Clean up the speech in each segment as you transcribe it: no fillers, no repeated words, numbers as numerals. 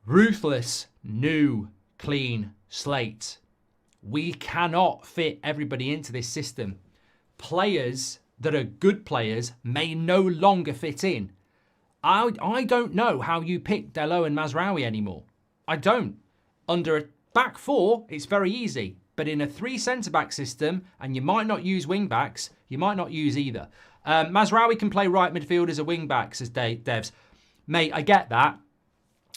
Ruthless, new, clean slate. We cannot fit everybody into this system. Players that are good players may no longer fit in. I don't know how you pick Delo and Mazraoui anymore. I don't. Under a back four, it's very easy. But in a 3 centre-back system, and you might not use wing-backs, you might not use either. Mazraoui can play right midfield as a wing-back, says Devs. Mate, I get that.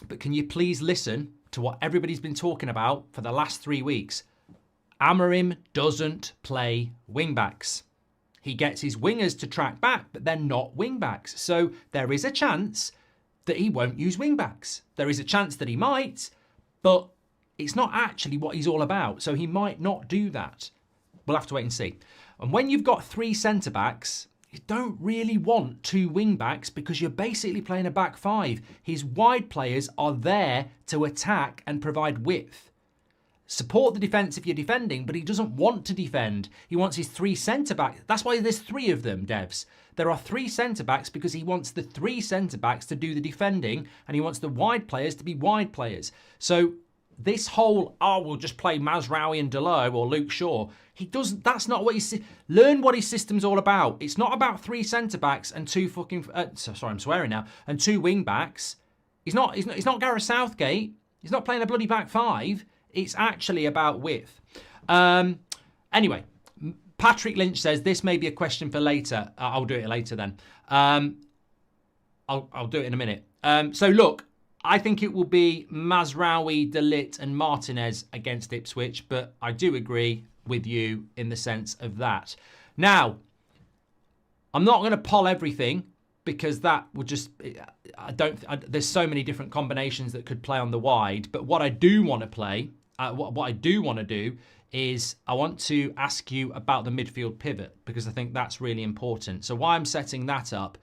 But can you please listen to what everybody's been talking about for the last 3 weeks? Amorim doesn't play wing-backs. He gets his wingers to track back, but they're not wing-backs. So there is a chance that he won't use wing-backs. There is a chance that he might, but it's not actually what he's all about. So he might not do that. We'll have to wait and see. And when you've got 3 centre-backs, you don't really want 2 wing-backs because you're basically playing a back 5. His wide players are there to attack and provide width. Support the defence if you're defending, but he doesn't want to defend. He wants his 3 centre-backs. That's why there's 3 of them, Devs. There are 3 centre-backs because he wants the 3 centre-backs to do the defending, and he wants the wide players to be wide players. So this whole, we'll just play Mazraoui and Delo or Luke Shaw, he doesn't. That's not what he's. Learn what his system's all about. It's not about 3 centre-backs and 2 fucking. Sorry, I'm swearing now. And 2 wing-backs. He's not Gareth Southgate. He's not playing a bloody back 5. It's actually about width. Anyway, Patrick Lynch says, this may be a question for later. I'll do it later then. I'll do it in a minute. So look, I think it will be Mazraoui, De Ligt and Martinez against Ipswich, but I do agree with you in the sense of that. Now, I'm not going to poll everything because that would just, there's so many different combinations that could play on the wide, but what I do want to play, what I do want to do is I want to ask you about the midfield pivot because I think that's really important. So while I'm setting that up,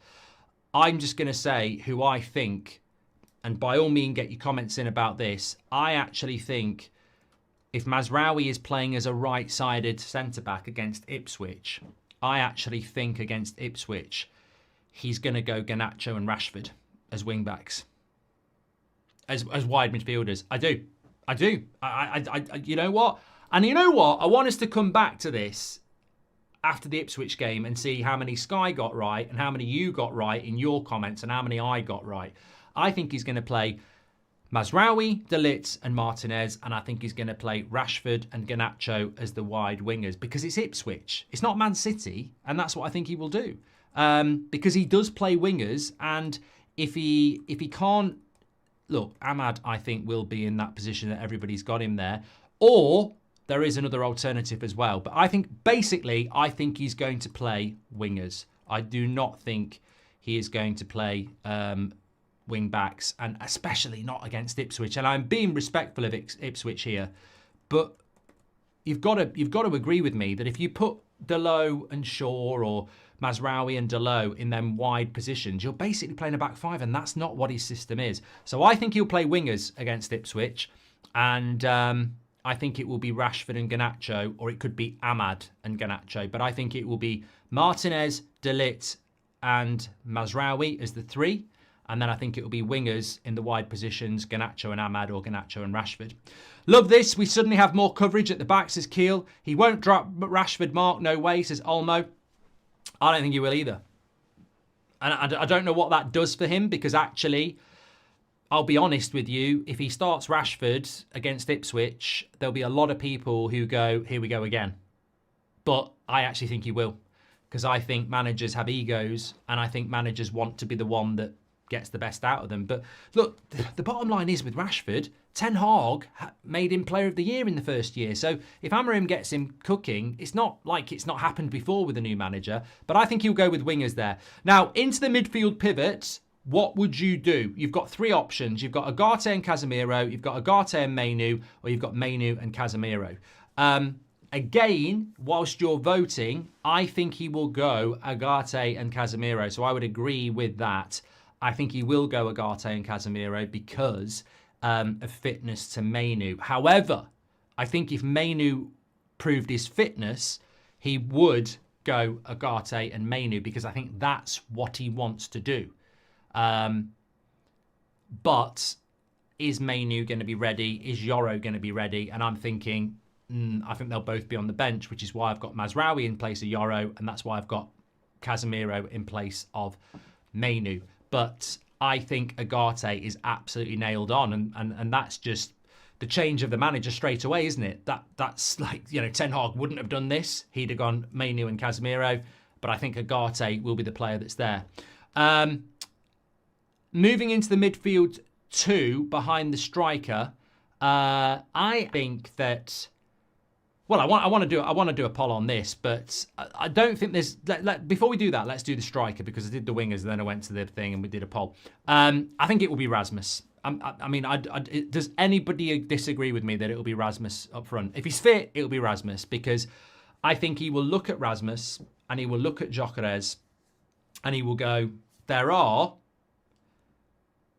I'm just going to say who I think, and by all means get your comments in about this, I actually think if Mazraoui is playing as a right-sided centre-back against Ipswich, I actually think against Ipswich, he's going to go Garnacho and Rashford as wing-backs, as wide midfielders. I do. You know what? And you know what? I want us to come back to this after the Ipswich game and see how many Sky got right and how many you got right in your comments and how many I got right. I think he's going to play Mazraoui, De Ligt and Martinez, and I think he's going to play Rashford and Garnacho as the wide wingers because it's Ipswich. It's not Man City, and that's what I think he will do. Because he does play wingers, and if he can't... Look, Ahmad, I think, will be in that position that everybody's got him there. Or there is another alternative as well. But I think, basically, I think he's going to play wingers. I do not think he is going to play wing-backs, and especially not against Ipswich. And I'm being respectful of Ipswich here. But you've got to agree with me that if you put Delo and Shaw or Mazraoui and Delo in them wide positions, you're basically playing a back 5, and that's not what his system is. So I think he'll play wingers against Ipswich, and I think it will be Rashford and Garnacho, or it could be Ahmad and Garnacho. But I think it will be Martinez, De Ligt and Mazraoui as the 3. And then I think it will be wingers in the wide positions, Garnacho and Ahmad or Garnacho and Rashford. Love this. We suddenly have more coverage at the back, says Keel. He won't drop Rashford, Mark. No way, says Olmo. I don't think he will either. And I don't know what that does for him because actually, I'll be honest with you, if he starts Rashford against Ipswich, there'll be a lot of people who go, here we go again. But I actually think he will because I think managers have egos and I think managers want to be the one that gets the best out of them. But look, the bottom line is with Rashford, Ten Hag made him Player of the Year in the first year. So if Amorim gets him cooking, it's not like it's not happened before with a new manager. But I think he'll go with wingers there. Now, into the midfield pivot, what would you do? You've got 3 options. You've got Agate and Casemiro, you've got Agate and Mainu, or you've got Mainu and Casemiro. Again, whilst you're voting, I think he will go Agate and Casemiro. So I would agree with that. I think he will go Agate and Casemiro because of fitness to Mainu. However, I think if Mainu proved his fitness, he would go Agate and Mainu because I think that's what he wants to do. But is Mainu going to be ready? Is Yoro going to be ready? And I'm thinking, I think they'll both be on the bench, which is why I've got Mazraoui in place of Yoro, and that's why I've got Casemiro in place of Mainu. But I think Ugarte is absolutely nailed on, and that's just the change of the manager straight away, isn't it? That's like, you know, Ten Hag wouldn't have done this. He'd have gone Mainu and Casemiro, but I think Ugarte will be the player that's there. Moving into the midfield 2 behind the striker, I think that. Well, I want to do a poll on this, but I don't think there's. Before we do that, let's do the striker, because I did the wingers, and then I went to the thing and we did a poll. I think it will be Rasmus. I mean, does anybody disagree with me that it will be Rasmus up front? If he's fit, it will be Rasmus, because I think he will look at Rasmus and he will look at Gyökeres and he will go, there are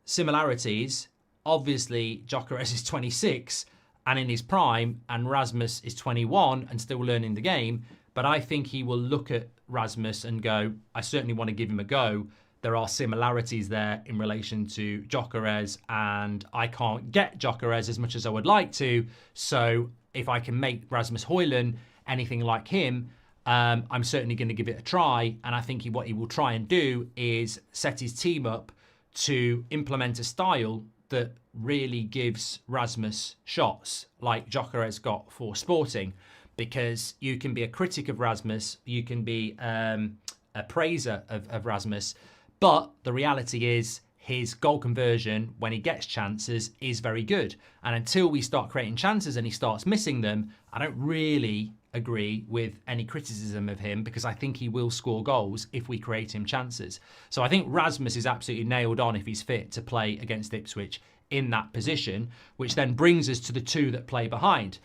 similarities. Obviously, Gyökeres is 26 and in his prime, and Rasmus is 21 and still learning the game. But I think he will look at Rasmus and go, I certainly want to give him a go. There are similarities there in relation to Gyökeres, and I can't get Gyökeres as much as I would like to. So if I can make Rasmus Højlund anything like him, I'm certainly going to give it a try. And I think what he will try and do is set his team up to implement a style that really gives Rasmus shots, like Gyökeres got for Sporting. Because you can be a critic of Rasmus, you can be a praiser of Rasmus, but the reality is his goal conversion, when he gets chances, is very good. And until we start creating chances and he starts missing them, I don't really agree with any criticism of him, because I think he will score goals if we create him chances. So I think Rasmus is absolutely nailed on if he's fit to play against Ipswich in that position, which then brings us to the 2 that play behind.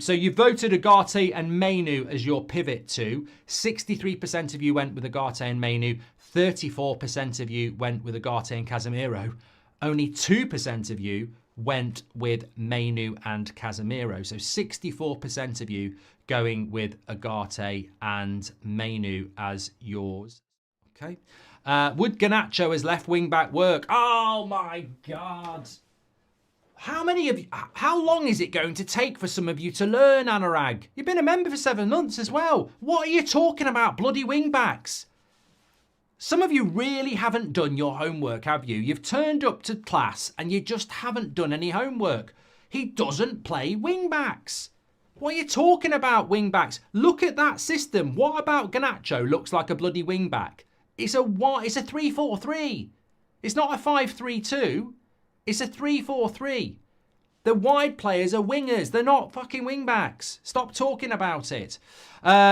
So you voted Ugarte and Mainu as your pivot 2. 63% of you went with Ugarte and Mainu. 34% of you went with Ugarte and Casemiro. Only 2% of you went with Mainu and Casemiro. So 64% of you going with Ugarte and Mainu as yours. Okay. Would Garnacho as left wing back work? Oh my God. How long is it going to take for some of you to learn, Anurag? You've been a member for 7 months as well. What are you talking about, bloody wing backs? Some of you really haven't done your homework, have you? You've turned up to class and you just haven't done any homework. He doesn't play wing backs. What are you talking about, wing backs? Look at that system. What about Garnacho looks like a bloody wing back? It's a 3-4-3. It's not a 5-3-2. It's a 3-4-3. The wide players are wingers. They're not fucking wing backs. Stop talking about it.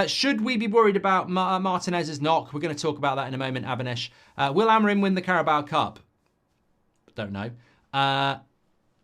Should we be worried about Martinez's knock? We're going to talk about that in a moment, Avanesh. Will Amorim win the Carabao Cup? Don't know.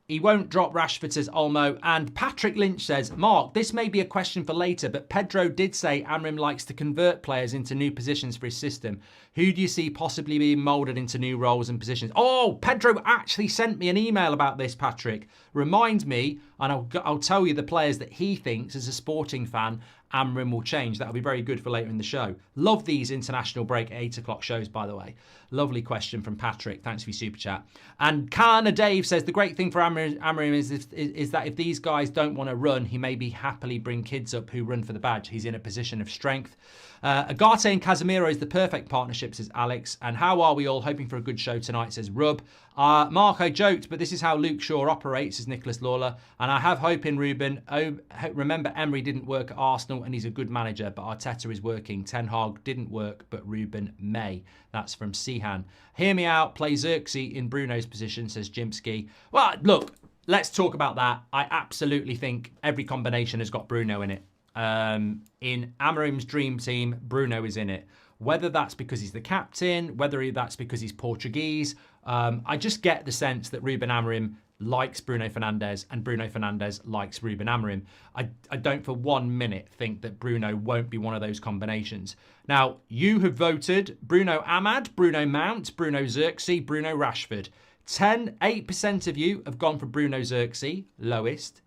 He won't drop Rashford, says Olmo. And Patrick Lynch says, Mark, this may be a question for later, but Pedro did say Amorim likes to convert players into new positions for his system. Who do you see possibly being moulded into new roles and positions? Oh, Pedro actually sent me an email about this, Patrick. Remind me, and I'll tell you the players that he thinks, as a Sporting fan, Amorim will change. That'll be very good for later in the show. Love these international break at 8 o'clock shows, by the way. Lovely question from Patrick. Thanks for your super chat. And Kana Dave says, the great thing for Amorim is that if these guys don't want to run, he maybe happily bring kids up who run for the badge. He's in a position of strength. Ugarte and Casemiro is the perfect partnership, says Alex. And how are we all? Hoping for a good show tonight, says Rub. Mark, I joked, but this is how Luke Shaw operates, says Nicholas Lawler. And I have hope in Ruben. Oh, remember, Emery didn't work at Arsenal and he's a good manager, but Arteta is working. Ten Hag didn't work, but Ruben may. That's from Sihan. Hear me out. Play Xerxes in Bruno's position, says Jimsky. Well, look, let's talk about that. I absolutely think every combination has got Bruno in it. In Amorim's dream team, Bruno is in it. Whether that's because he's the captain, whether that's because he's Portuguese, I just get the sense that Ruben Amorim likes Bruno Fernandes and Bruno Fernandes likes Ruben Amorim. I don't for 1 minute think that Bruno won't be one of those combinations. Now, you have voted Bruno Ahmad, Bruno Mount, Bruno Xerxes, Bruno Rashford. 8% of you have gone for Bruno Xerxes, lowest.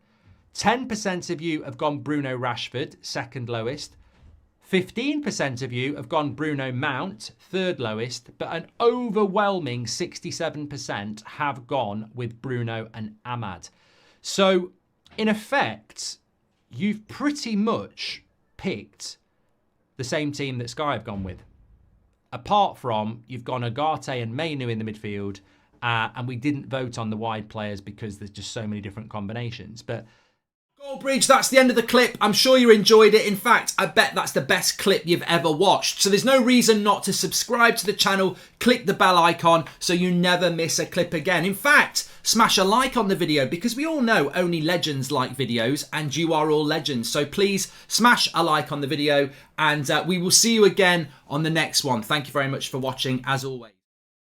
10% of you have gone Bruno Rashford, second lowest. 15% of you have gone Bruno Mount, third lowest, but an overwhelming 67% have gone with Bruno and Ahmad. So, in effect, you've pretty much picked the same team that Sky have gone with. Apart from, you've gone Agate and Mainu in the midfield, and we didn't vote on the wide players because there's just so many different combinations. But Goldbridge, that's the end of the clip. I'm sure you enjoyed it. In fact, I bet that's the best clip you've ever watched. So there's no reason not to subscribe to the channel, click the bell icon so you never miss a clip again. In fact, smash a like on the video because we all know only legends like videos and you are all legends. So please smash a like on the video and we will see you again on the next one. Thank you very much for watching as always.